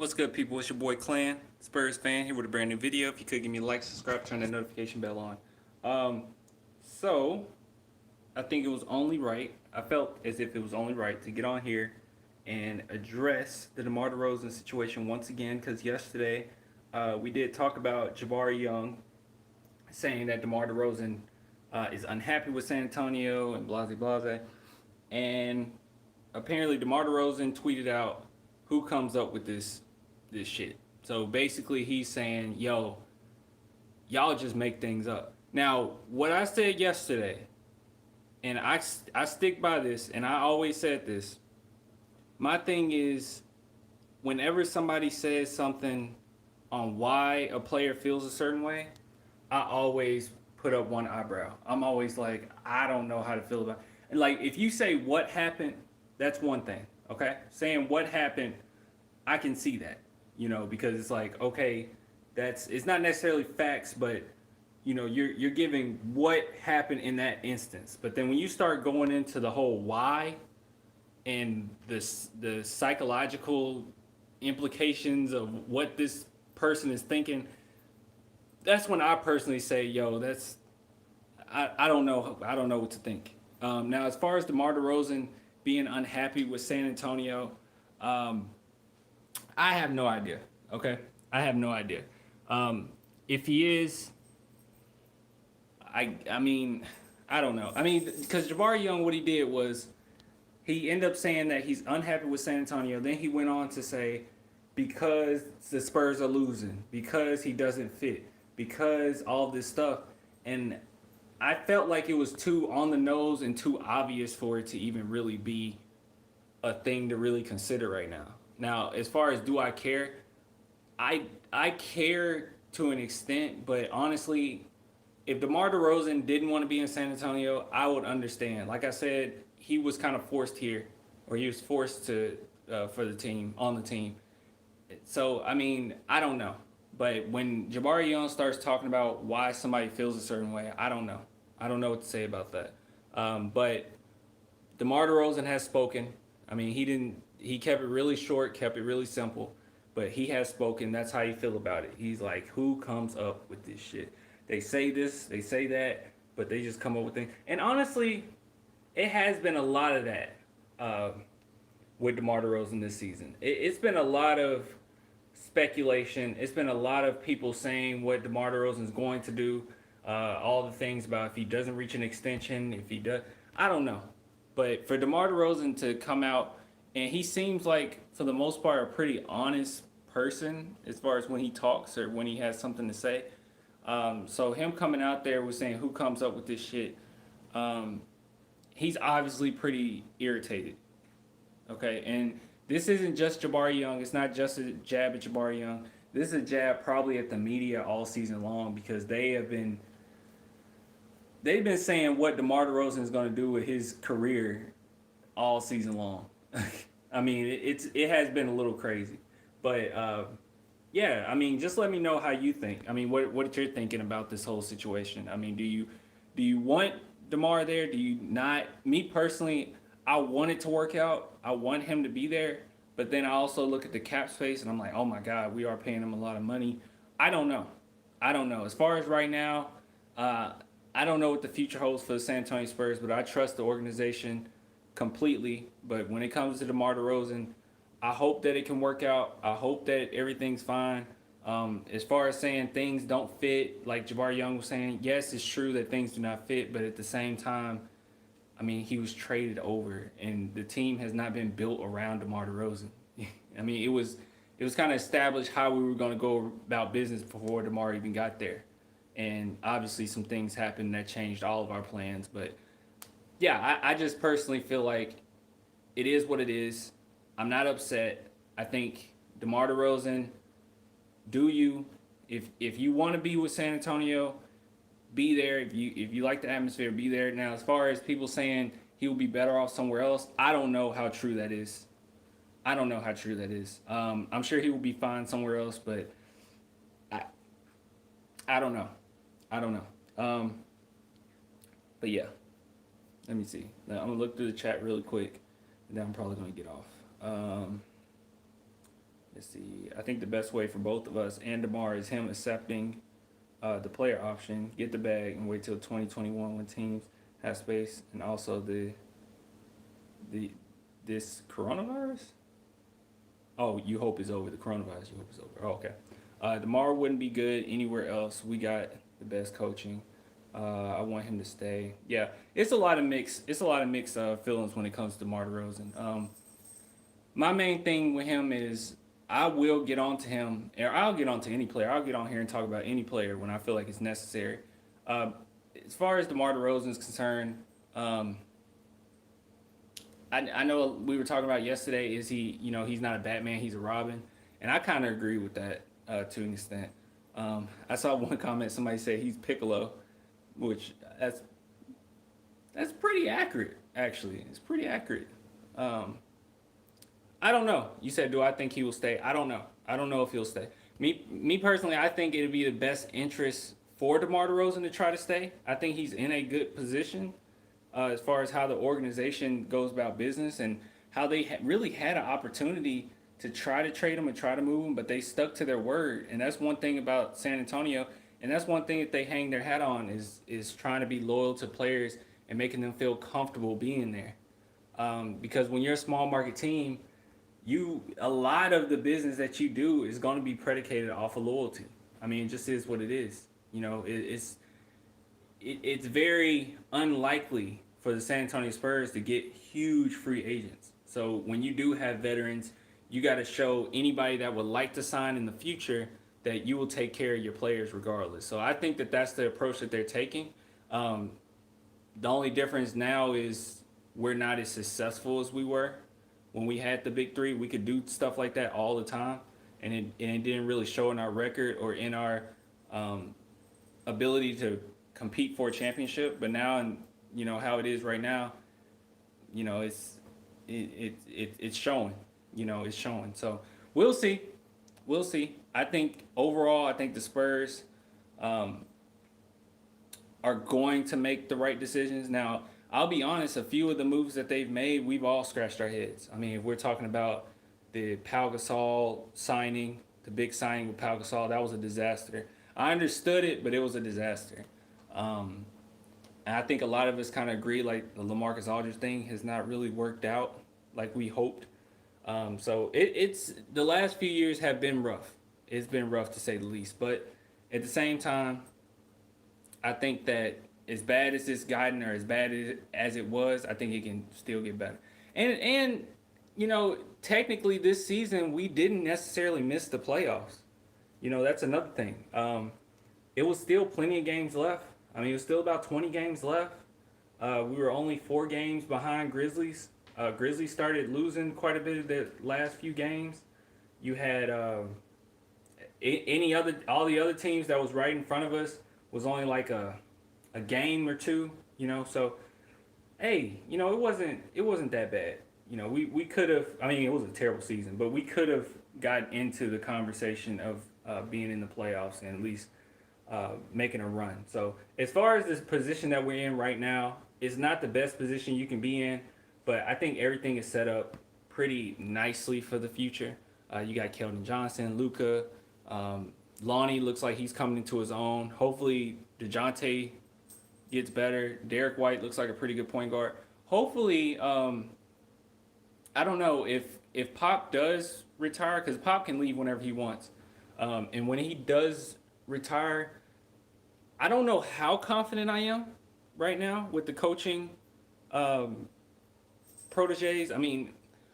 What's good, people? It's your boy Clan, Spurs fan, here with a brand new video. If you could give me a like, subscribe, turn that notification bell on. Um, so I think it was only right. I felt as if it was only right to get on here and address the DeMar DeRozan situation once again, because yesterday we did talk about Jabari Young saying that DeMar DeRozan is unhappy with San Antonio and blase blase, and apparently DeMar DeRozan tweeted out, "Who comes up with this shit?" So basically, he's saying, "Yo, y'all just make things up." Now, what I said yesterday, and I stick by this, and I always said this. My thing is, whenever somebody says something on why a player feels a certain way, I always put up one eyebrow. I'm always like, I don't know how to feel about it. And like, if you say what happened, that's one thing, okay? Saying what happened, I can see that, because it's like, okay, it's not necessarily facts, but you're giving what happened in that instance. But then when you start going into the whole why and the psychological implications of what this person is thinking, that's when I personally say, yo, I don't know. I don't know what to think. Now, as far as DeMar DeRozan being unhappy with San Antonio, I have no idea. Okay, I have no idea. If he is, I mean, I don't know. I mean, because Jabari Young, what he did was he ended up saying that he's unhappy with San Antonio. Then he went on to say because the Spurs are losing, because he doesn't fit, because all this stuff, and I felt like it was too on the nose and too obvious for it to even really be a thing to really consider right now. Now, as far as do I care, I care to an extent, but honestly, if DeMar DeRozan didn't want to be in San Antonio, I would understand. Like I said, he was kind of forced here, or he was forced to for the team on the team. So I mean, I don't know. But when Jabari Young starts talking about why somebody feels a certain way, I don't know. I don't know what to say about that. But DeMar DeRozan has spoken. I mean, he didn't. He kept it really short, kept it really simple. But he has spoken. That's how you feel about it. He's like, who comes up with this shit? They say this, they say that, but they just come up with things. And honestly, it has been a lot of that with DeMar DeRozan this season. It's been a lot of speculation. It's been a lot of people saying what DeMar DeRozan is going to do. All the things about if he doesn't reach an extension, if he does, I don't know. But for DeMar DeRozan to come out, and he seems like, for the most part, a pretty honest person as far as when he talks or when he has something to say. So him coming out there with saying who comes up with this shit, he's obviously pretty irritated. Okay, and this isn't just Jabari Young. It's not just a jab at Jabari Young. This is a jab probably at the media all season long because they've been saying what DeMar DeRozan is going to do with his career all season long. I mean, it has been a little crazy, but yeah, I mean, just let me know how you think. I mean, what you're thinking about this whole situation. I mean, do you want DeMar there? Do you not? Me personally, I want it to work out. I want him to be there. But then I also look at the cap space and I'm like, oh my God, we are paying him a lot of money. I don't know. I don't know. As far as right now, I don't know what the future holds for the San Antonio Spurs, but I trust the organization completely. But when it comes to DeMar DeRozan, I hope that it can work out. I hope that everything's fine. As far as saying things don't fit, like Jabari Young was saying, yes, it's true that things do not fit, but at the same time, I mean, he was traded over, and the team has not been built around DeMar DeRozan. I mean, it was kind of established how we were going to go about business before DeMar even got there, and obviously some things happened that changed all of our plans. But yeah, I just personally feel like it is what it is. I'm not upset. I think DeMar DeRozan, do you? If you want to be with San Antonio, be there. If you like the atmosphere, be there. Now, as far as people saying he will be better off somewhere else, I don't know how true that is. I don't know how true that is. I'm sure he will be fine somewhere else, but I I don't know. I don't know. But yeah, let me see. Now, I'm gonna look through the chat really quick, and then I'm probably gonna get off. Let's let's see. I think the best way for both of us and Demar is him accepting the player option, get the bag, and wait till 2021 when teams have space, and also the this coronavirus. Oh, you hope is over. The coronavirus, you hope is over. Oh, okay. Demar wouldn't be good anywhere else. We got the best coaching. I want him to stay. Yeah, it's a lot of mixed. It's a lot of mixed feelings when it comes to Demar Derozan. My main thing with him is I will get on to him, or I'll get on to any player. I'll get on here and talk about any player when I feel like it's necessary. Uh, as far as DeMar DeRozan is concerned, um, I know we were talking about yesterday. Is he, he's not a Batman, he's a Robin, and I kind of agree with that to an extent. I saw one comment somebody said he's Piccolo, which that's pretty accurate. Actually, it's pretty accurate. Um, I don't know. You said, do I think he will stay? I don't know. I don't know if he'll stay. Me personally, I think it'd be the best interest for DeMar DeRozan to try to stay. I think he's in a good position as far as how the organization goes about business and how they really had an opportunity to try to trade him and try to move him, but they stuck to their word. And that's one thing about San Antonio, and that's one thing that they hang their hat on is trying to be loyal to players and making them feel comfortable being there. Because when you're a small market team, a lot of the business that you do is going to be predicated off of loyalty. I mean, it just is what it is. It's very unlikely for the San Antonio Spurs to get huge free agents. So when you do have veterans, you got to show anybody that would like to sign in the future that you will take care of your players regardless. So I think that that's the approach that they're taking. The only difference now is we're not as successful as we were when we had the big three. We could do stuff like that all the time, and it didn't really show in our record or in our ability to compete for a championship. But now, and how it is right now, it's showing. It's showing. So we'll see. We'll see. I think overall, I think the Spurs are going to make the right decisions. Now, I'll be honest, a few of the moves that they've made, we've all scratched our heads. I mean, if we're talking about the Pau Gasol signing, the big signing with Pau Gasol, that was a disaster. I understood it, but it was a disaster. And I think a lot of us kind of agree, like the LaMarcus Aldridge thing has not really worked out like we hoped. So it's the last few years have been rough. It's been rough to say the least. But at the same time, I think that as bad as this gotten or as bad as it was, I think it can still get better. And technically this season we didn't necessarily miss the playoffs. That's another thing. It was still plenty of games left. I mean, it was still about 20 games left. We were only 4 games behind Grizzlies. Grizzlies started losing quite a bit of their last few games. You had all the other teams that was right in front of us was only like a game or two. So hey, it wasn't that bad. We could have. I mean, it was a terrible season, but we could have got into the conversation of being in the playoffs and at least making a run. So as far as this position that we're in right now, it's not the best position you can be in, but I think everything is set up pretty nicely for the future. You got Keldon Johnson, Luka, Lonnie looks like he's coming into his own. Hopefully DeJounte gets better. Derek White looks like a pretty good point guard. Hopefully, I don't know if Pop does retire, because Pop can leave whenever he wants. And when he does retire, I don't know how confident I am right now with the coaching proteges. I mean,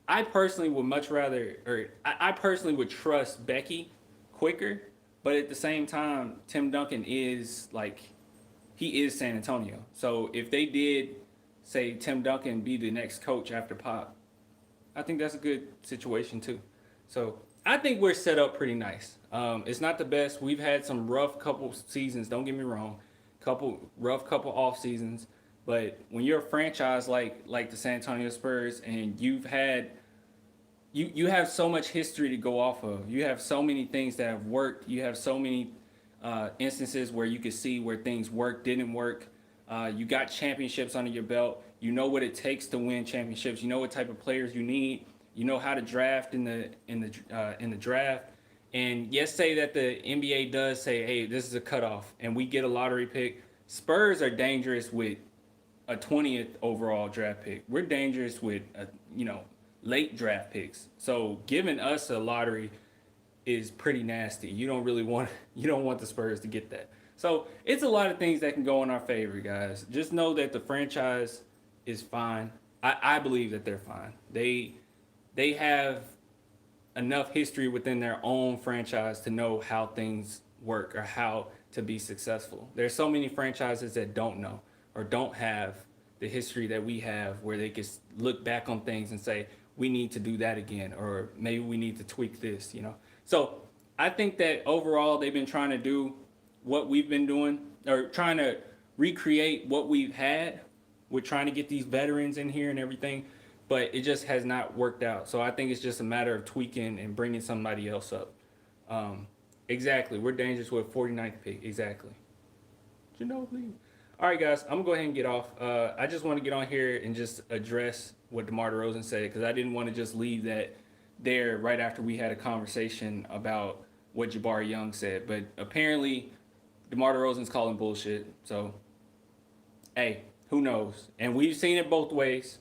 I personally would much rather, or I personally would trust Becky quicker, but at the same time, Tim Duncan is he is San Antonio. So if they did say Tim Duncan be the next coach after Pop, I think that's a good situation too. So I think we're set up pretty nice. It's not the best. We've had some rough couple seasons. Don't get me wrong, rough couple off seasons. But when you're a franchise like the San Antonio Spurs, and you have so much history to go off of. You have so many things that have worked. You have so many instances where you could see where things worked, didn't work. You got championships under your belt. You know what it takes to win championships. You know what type of players you need. You know how to draft in the draft. And yes, say that the NBA does say, hey, this is a cutoff, and we get a lottery pick. Spurs are dangerous with a 20th overall draft pick. We're dangerous with late draft picks. So giving us a lottery is pretty nasty. You don't want the Spurs to get that. So it's a lot of things that can go in our favor, guys. Just know that the franchise is fine. I believe that they're fine. They have enough history within their own franchise to know how things work or how to be successful. There's so many franchises that don't know or don't have the history that we have where they can look back on things and say, we need to do that again, or maybe we need to tweak this. So I think that overall they've been trying to do what we've been doing, or trying to recreate what we've had. We're trying to get these veterans in here and everything, but it just has not worked out. So I think it's just a matter of tweaking and bringing somebody else up. Exactly. We're dangerous with 49th pick. Exactly. Ginobili. All right, guys. I'm going to go ahead and get off. I just want to get on here and just address what Demar Derozan said, because I didn't want to just leave that there right after we had a conversation about what Jabari Young said. But apparently, DeMar DeRozan's calling bullshit. So, hey, who knows? And we've seen it both ways.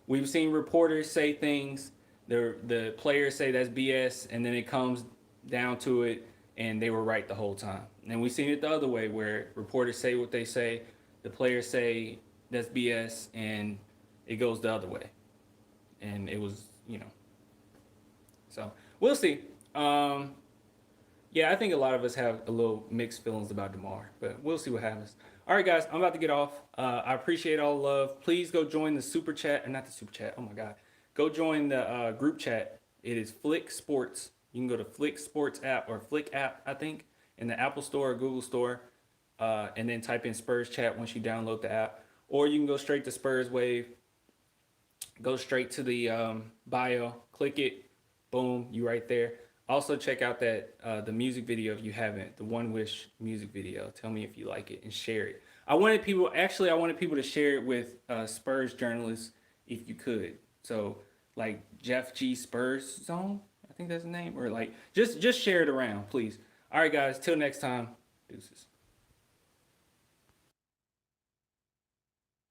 We've seen reporters say things, the players say that's BS, and then it comes down to it, and they were right the whole time. And we've seen it the other way, where reporters say what they say, the players say that's BS, and it goes the other way. And it was, So, we'll see. Yeah, I think a lot of us have a little mixed feelings about DeMar, but we'll see what happens. All right, guys, I'm about to get off. I appreciate all the love. Please go join the super chat, not the super chat. Oh my God, go join the group chat. It is Flick Sports. You can go to Flick Sports app or Flick app, I think, in the Apple Store or Google Store, and then type in Spurs chat once you download the app, or you can go straight to Spurs Wave. Go straight to the bio, click it, boom, you right there. Also, check out that the music video if you haven't, the One Wish music video. Tell me if you like it and share it. I wanted people to share it with Spurs journalists if you could. So like Jeff G Spurs Zone, I think that's the name, or like just share it around, please. All right, guys, till next time, deuces.